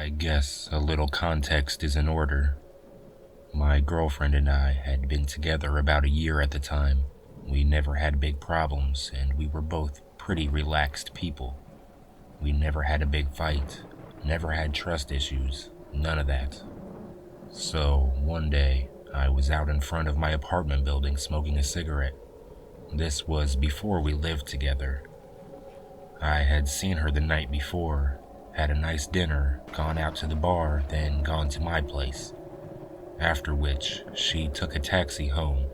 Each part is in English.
I guess a little context is in order. My girlfriend and I had been together about a year at the time. We never had big problems, and we were both pretty relaxed people. We never had a big fight, never had trust issues, none of that. So, one day, I was out in front of my apartment building smoking a cigarette. This was before we lived together. I had seen her the night before, had a nice dinner, gone out to the bar, then gone to my place. After which, she took a taxi home.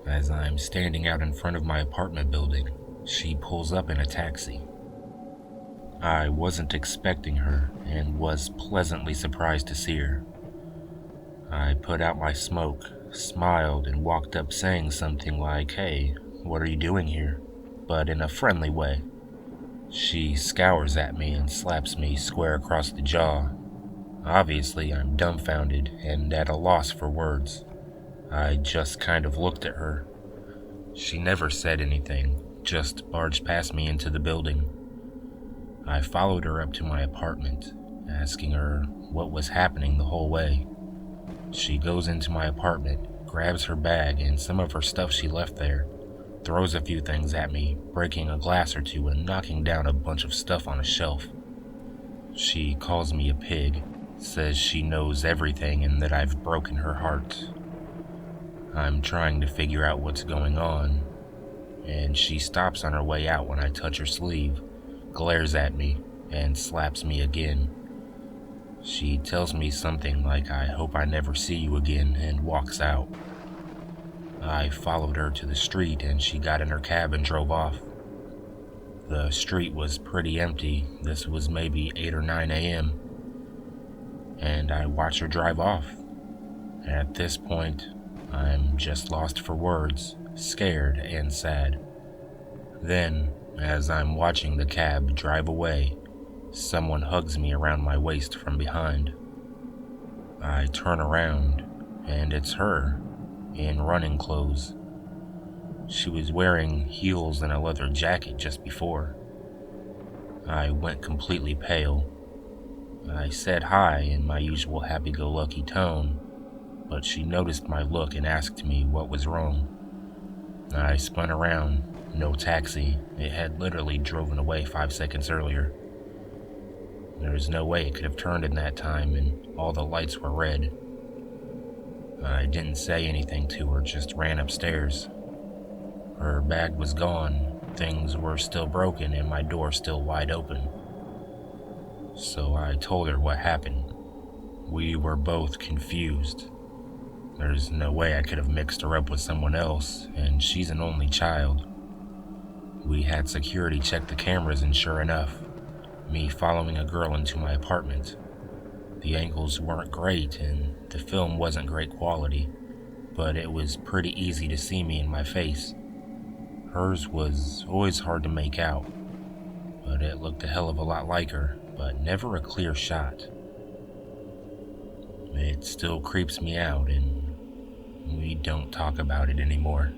As I'm standing out in front of my apartment building, she pulls up in a taxi. I wasn't expecting her and was pleasantly surprised to see her. I put out my smoke, smiled, and walked up saying something like, "Hey, what are you doing here?" but in a friendly way. She scours at me and slaps me square across the jaw. Obviously, I'm dumbfounded and at a loss for words. I just kind of looked at her. She never said anything, just barged past me into the building. I followed her up to my apartment, asking her what was happening the whole way. She goes into my apartment, grabs her bag and some of her stuff she left there, throws a few things at me, breaking a glass or two and knocking down a bunch of stuff on a shelf. She calls me a pig, says she knows everything and that I've broken her heart. I'm trying to figure out what's going on, and she stops on her way out when I touch her sleeve, glares at me, and slaps me again. She tells me something like "I hope I never see you again" and walks out. I followed her to the street and she got in her cab and drove off. The street was pretty empty. This was maybe 8 or 9 a.m. And I watched her drive off. At this point, I'm just lost for words, scared and sad. Then, as I'm watching the cab drive away, someone hugs me around my waist from behind. I turn around, and it's her, in running clothes. She was wearing heels and a leather jacket just before. I went completely pale. I said hi in my usual happy-go-lucky tone, but she noticed my look and asked me what was wrong. I spun around. No taxi. It had literally driven away 5 seconds earlier. There's no way it could have turned in that time, and all the lights were red. I didn't say anything to her, just ran upstairs. Her bag was gone, things were still broken, and my door still wide open. So I told her what happened. We were both confused. There's no way I could have mixed her up with someone else, and she's an only child. We had security check the cameras, and sure enough, me following a girl into my apartment. The angles weren't great, and the film wasn't great quality, but it was pretty easy to see me in my face. Hers was always hard to make out, but it looked a hell of a lot like her, but never a clear shot. It still creeps me out, and we don't talk about it anymore.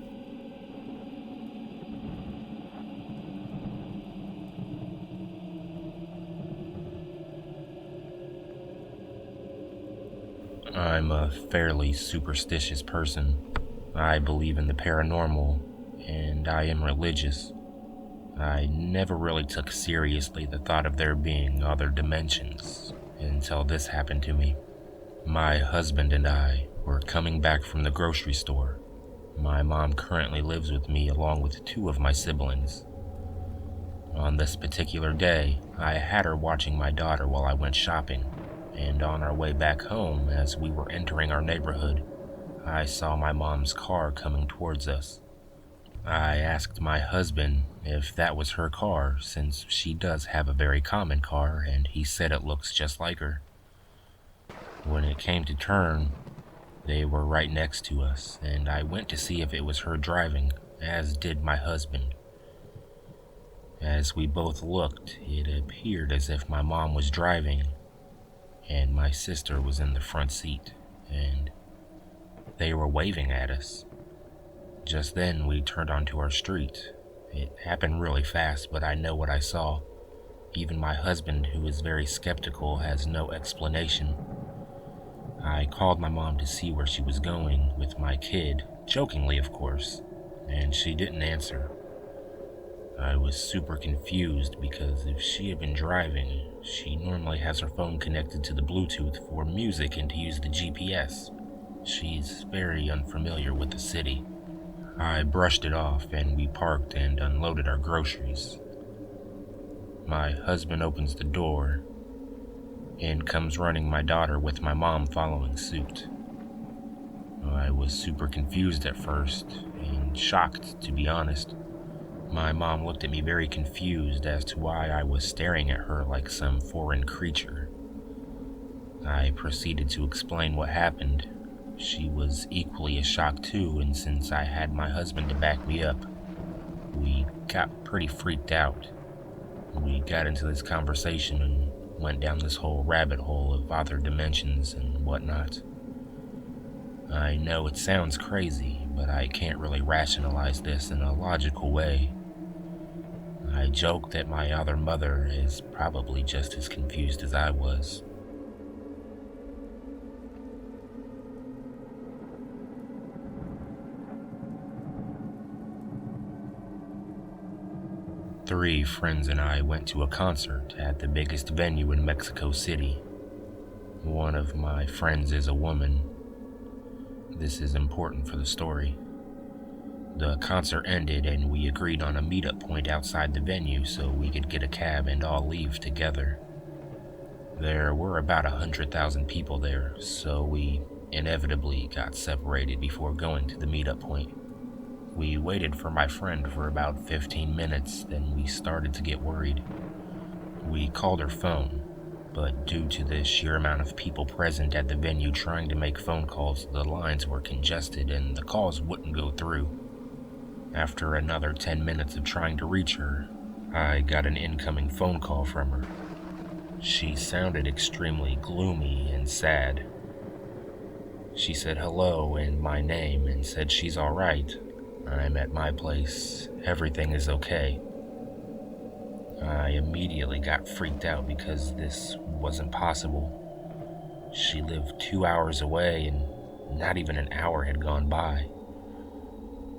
I'm a fairly superstitious person. I believe in the paranormal, and I am religious. I never really took seriously the thought of there being other dimensions until this happened to me. My husband and I were coming back from the grocery store. My mom currently lives with me along with 2 of my siblings. On this particular day, I had her watching my daughter while I went shopping, and on our way back home, as we were entering our neighborhood, I saw my mom's car coming towards us. I asked my husband if that was her car, since she does have a very common car, and he said it looks just like her. When it came to turn, they were right next to us, and I went to see if it was her driving, as did my husband. As we both looked, it appeared as if my mom was driving, and my sister was in the front seat, and they were waving at us. Just then, we turned onto our street. It happened really fast, but I know what I saw. Even my husband, who is very skeptical, has no explanation. I called my mom to see where she was going with my kid, jokingly of course, and she didn't answer. I was super confused because if she had been driving, she normally has her phone connected to the Bluetooth for music and to use the GPS. She's very unfamiliar with the city. I brushed it off and we parked and unloaded our groceries. My husband opens the door and comes running my daughter with my mom following suit. I was super confused at first and shocked, to be honest. My mom looked at me very confused as to why I was staring at her like some foreign creature. I proceeded to explain what happened. She was equally as shocked too, and since I had my husband to back me up, we got pretty freaked out. We got into this conversation and went down this whole rabbit hole of other dimensions and whatnot. I know it sounds crazy, but I can't really rationalize this in a logical way. I joke that my other mother is probably just as confused as I was. Three friends and I went to a concert at the biggest venue in Mexico City. One of my friends is a woman. This is important for the story. The concert ended and we agreed on a meetup point outside the venue so we could get a cab and all leave together. There were about 100,000 people there, so we inevitably got separated before going to the meetup point. We waited for my friend for about 15 minutes, then we started to get worried. We called her phone, but due to the sheer amount of people present at the venue trying to make phone calls, the lines were congested and the calls wouldn't go through. After another 10 minutes of trying to reach her, I got an incoming phone call from her. She sounded extremely gloomy and sad. She said hello and my name and said she's alright. I'm at my place. Everything is okay. I immediately got freaked out because this wasn't possible. She lived 2 hours away and not even an hour had gone by.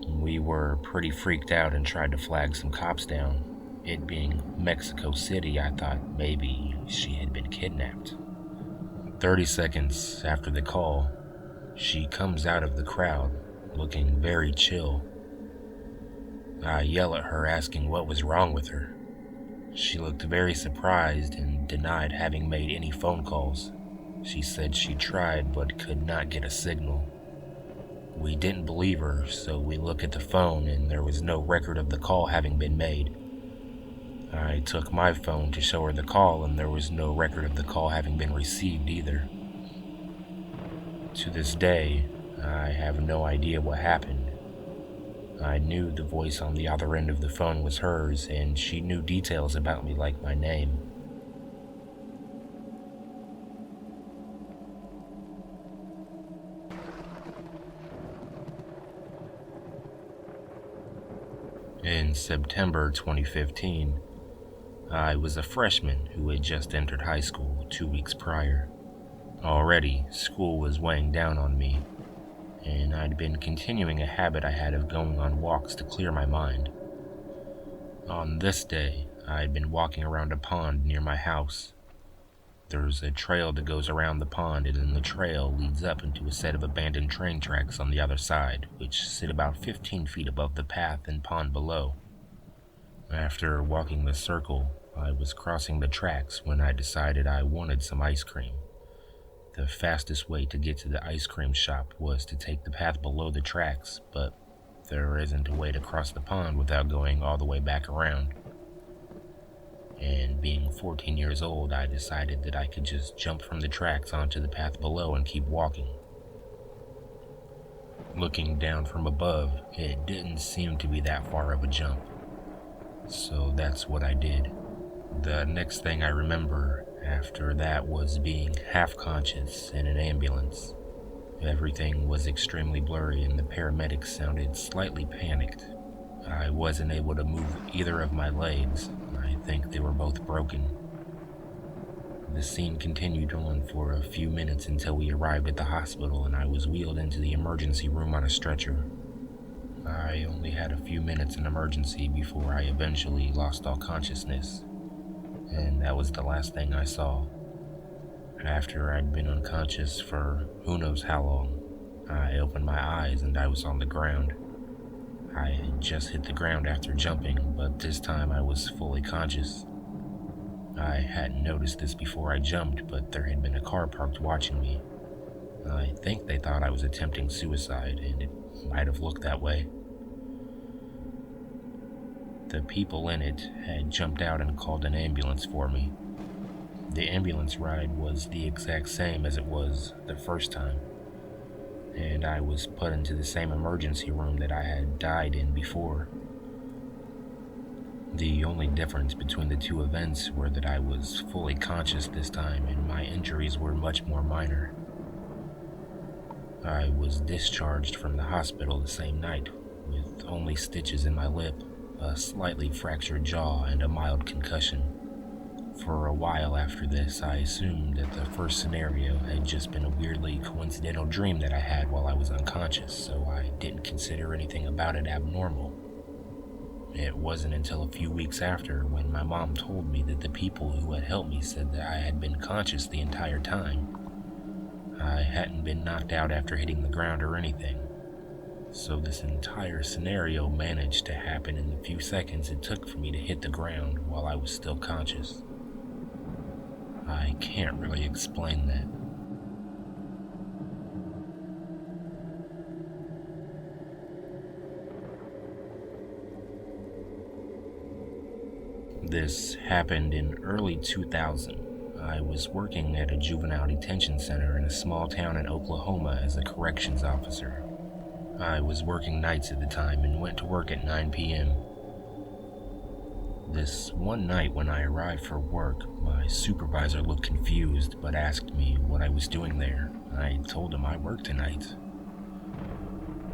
We were pretty freaked out and tried to flag some cops down. It being Mexico City, I thought maybe she had been kidnapped. 30 seconds after the call, she comes out of the crowd, looking very chill. I yell at her asking what was wrong with her. She looked very surprised and denied having made any phone calls. She said she tried but could not get a signal. We didn't believe her, so we looked at the phone and there was no record of the call having been made. I took my phone to show her the call and there was no record of the call having been received either. To this day, I have no idea what happened. I knew the voice on the other end of the phone was hers and she knew details about me like my name. In September 2015, I was a freshman who had just entered high school 2 weeks prior. Already, school was weighing down on me, and I'd been continuing a habit I had of going on walks to clear my mind. On this day, I'd been walking around a pond near my house. There's a trail that goes around the pond, and then the trail leads up into a set of abandoned train tracks on the other side, which sit about 15 feet above the path and pond below. After walking the circle, I was crossing the tracks when I decided I wanted some ice cream. The fastest way to get to the ice cream shop was to take the path below the tracks, but there isn't a way to cross the pond without going all the way back around. And being 14 years old, I decided that I could just jump from the tracks onto the path below and keep walking. Looking down from above, it didn't seem to be that far of a jump. So that's what I did. The next thing I remember after that was being half-conscious in an ambulance. Everything was extremely blurry and the paramedics sounded slightly panicked. I wasn't able to move either of my legs. I think they were both broken. The scene continued on for a few minutes until we arrived at the hospital and I was wheeled into the emergency room on a stretcher. I only had a few minutes in emergency before I eventually lost all consciousness, and that was the last thing I saw. After I'd been unconscious for who knows how long, I opened my eyes and I was on the ground. I had just hit the ground after jumping, but this time I was fully conscious. I hadn't noticed this before I jumped, but there had been a car parked watching me. I think they thought I was attempting suicide, and it might have looked that way. The people in it had jumped out and called an ambulance for me. The ambulance ride was the exact same as it was the first time, and I was put into the same emergency room that I had died in before. The only difference between the two events were that I was fully conscious this time and my injuries were much more minor. I was discharged from the hospital the same night, with only stitches in my lip, a slightly fractured jaw, and a mild concussion. For a while after this, I assumed that the first scenario had just been a weirdly coincidental dream that I had while I was unconscious, so I didn't consider anything about it abnormal. It wasn't until a few weeks after when my mom told me that the people who had helped me said that I had been conscious the entire time. I hadn't been knocked out after hitting the ground or anything. So this entire scenario managed to happen in the few seconds it took for me to hit the ground while I was still conscious. I can't really explain that. This happened in early 2000. I was working at a juvenile detention center in a small town in Oklahoma as a corrections officer. I was working nights at the time and went to work at 9 p.m. This one night when I arrived for work, my supervisor looked confused but asked me what I was doing there. I told him I worked tonight.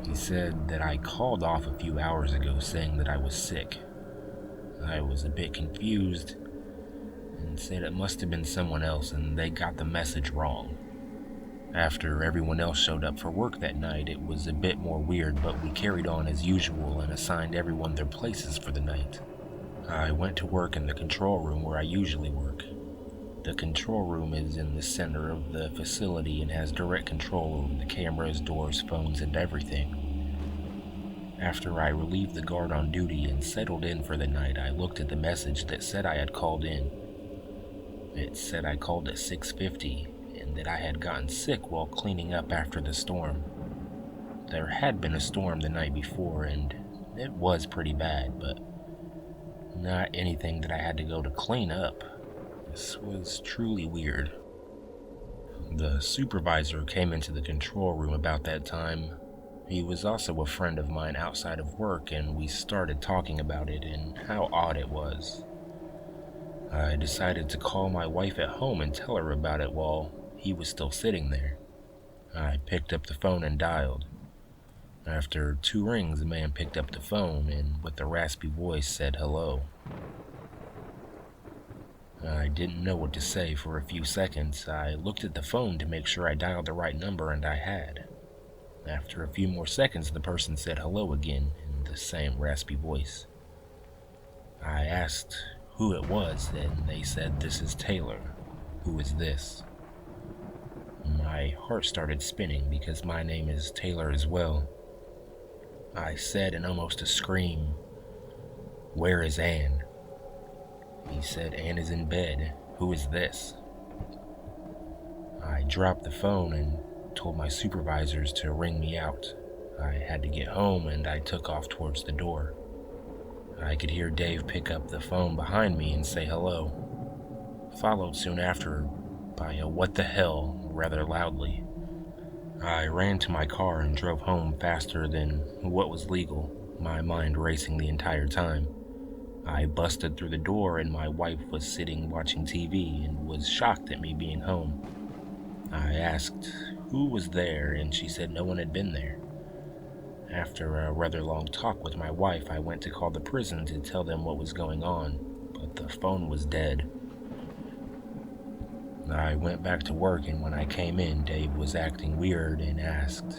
He said that I called off a few hours ago saying that I was sick. I was a bit confused and said it must have been someone else and they got the message wrong. After everyone else showed up for work that night, it was a bit more weird, but we carried on as usual and assigned everyone their places for the night. I went to work in the control room where I usually work. The control room is in the center of the facility and has direct control over the cameras, doors, phones, and everything. After I relieved the guard on duty and settled in for the night, I looked at the message that said I had called in. It said I called at 6:50 and that I had gotten sick while cleaning up after the storm. There had been a storm the night before and it was pretty bad, but not anything that I had to go to clean up. This was truly weird. The supervisor came into the control room about that time. He was also a friend of mine outside of work, and we started talking about it and how odd it was. I decided to call my wife at home and tell her about it while he was still sitting there. I picked up the phone and dialed. After 2 rings, the man picked up the phone and with a raspy voice said hello. I didn't know what to say for a few seconds. I looked at the phone to make sure I dialed the right number, and I had. After a few more seconds, the person said hello again in the same raspy voice. I asked who it was, and they said, "This is Taylor. Who is this?" My heart started spinning because my name is Taylor as well. I said in almost a scream, "Where is Anne?" He said, "Anne is in bed. Who is this?" I dropped the phone and told my supervisors to ring me out. I had to get home and I took off towards the door. I could hear Dave pick up the phone behind me and say hello, followed soon after by a "what the hell" rather loudly. I ran to my car and drove home faster than what was legal, my mind racing the entire time. I busted through the door and my wife was sitting watching TV and was shocked at me being home. I asked who was there and she said no one had been there. After a rather long talk with my wife, I went to call the prison to tell them what was going on, but that the phone was dead. I went back to work, and when I came in, Dave was acting weird and asked,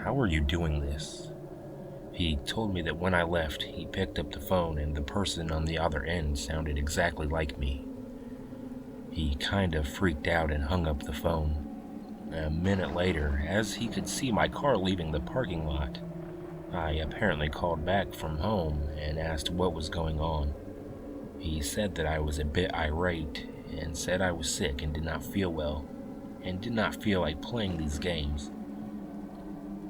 "How are you doing this?" He told me that when I left, he picked up the phone and the person on the other end sounded exactly like me. He kind of freaked out and hung up the phone. A minute later, as he could see my car leaving the parking lot, I apparently called back from home and asked what was going on. He said that I was a bit irate and said I was sick and did not feel well and did not feel like playing these games.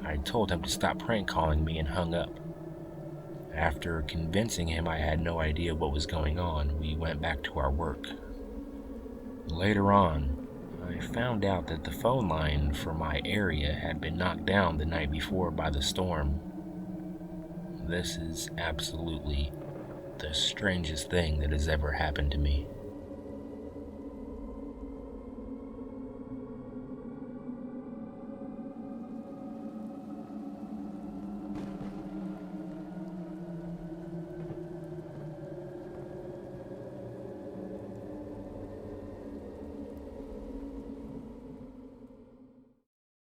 I told him to stop prank calling me and hung up. After convincing him I had no idea what was going on, we went back to our work. Later on, I found out that the phone line for my area had been knocked down the night before by the storm. This is absolutely the strangest thing that has ever happened to me.